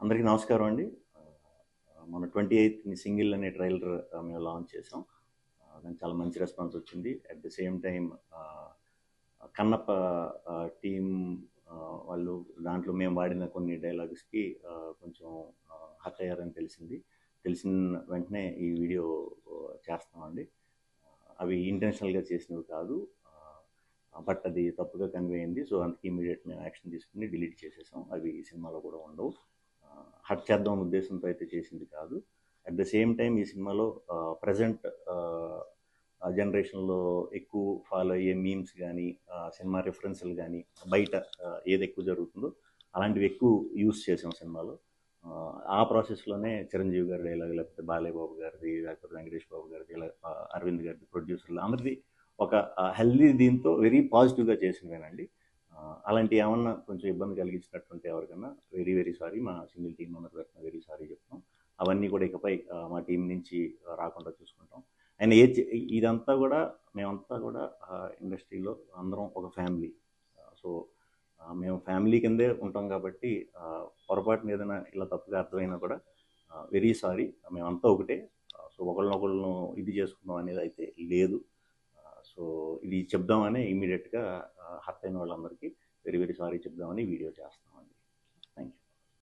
అందరికీ నమస్కారం అండి. మన 28ని సింగిల్ అనే ట్రైలర్ మేము లాంచ్ చేసాం. దానికి చాలా మంచి రెస్పాన్స్ వచ్చింది. At the same time Kannappa team వాళ్ళు దాంట్లో మేము వాడిన కొన్ని డైలాగ్స్కి కొంచెం హర్ట్ అయ్యారని తెలిసిన వెంటనే ఈ వీడియో చేస్తామండి. అవి ఇంటెన్షనల్గా చేసినవి కాదు, బట్ అది తప్పుగా కన్వే అయింది. సో అందుకే ఇమీడియట్ మేము యాక్షన్ తీసుకుని డిలీట్ చేసేసాం. అవి ఈ సినిమాలో కూడా ఉండవు. హర్ట్ చేద్దాం ఉద్దేశంతో అయితే చేసింది కాదు. అట్ ద సేమ్ టైం ఈ సినిమాలో ప్రజెంట్ జనరేషన్లో ఎక్కువ ఫాలో అయ్యే మీమ్స్ కానీ, సినిమా రిఫరెన్స్లు కానీ, బయట ఏది ఎక్కువ జరుగుతుందో అలాంటివి ఎక్కువ యూస్ చేసాం సినిమాలో. ఆ ప్రాసెస్లోనే చిరంజీవి గారి డైలాగ్, లేకపోతే బాలయ్య బాబు గారిది, లేకపోతే వెంకటేష్ బాబు గారిది, ఇలా అరవింద్ గారిది, ప్రొడ్యూసర్లు అందరిది ఒక హెల్దీ దీంతో వెరీ పాజిటివ్గా చేసినవేనండి. అలాంటి ఏమన్నా కొంచెం ఇబ్బంది కలిగించినట్టుంటే ఎవరికన్నా వెరీ వెరీ సారీ. మా సింగిల్ టీం మెంబర్ తరఫున వెరీ సారీ చెప్తాం. అవన్నీ కూడా ఇకపై మా టీం నుంచి రాకుండా చూసుకుంటాం. అండ్ ఇదంతా కూడా మేమంతా కూడా ఇండస్ట్రీలో అందరం ఒక ఫ్యామిలీ. సో మేము ఫ్యామిలీ కిందే ఉంటాం కాబట్టి పొరపాటున ఏదైనా ఇలా తప్పుగా అర్థమైనా కూడా వెరీ సారీ. మేమంతా ఒకటే. సో ఒకళ్ళనొకళ్ళను ఇది చేసుకుందాం అనేది అయితే లేదు. సో ఇది చెప్దామని ఇమీడియట్గా హర్ట్ అయిన వాళ్ళందరికీ వెరీ వెరీ సారీ చెప్దామని వీడియో చేస్తాం.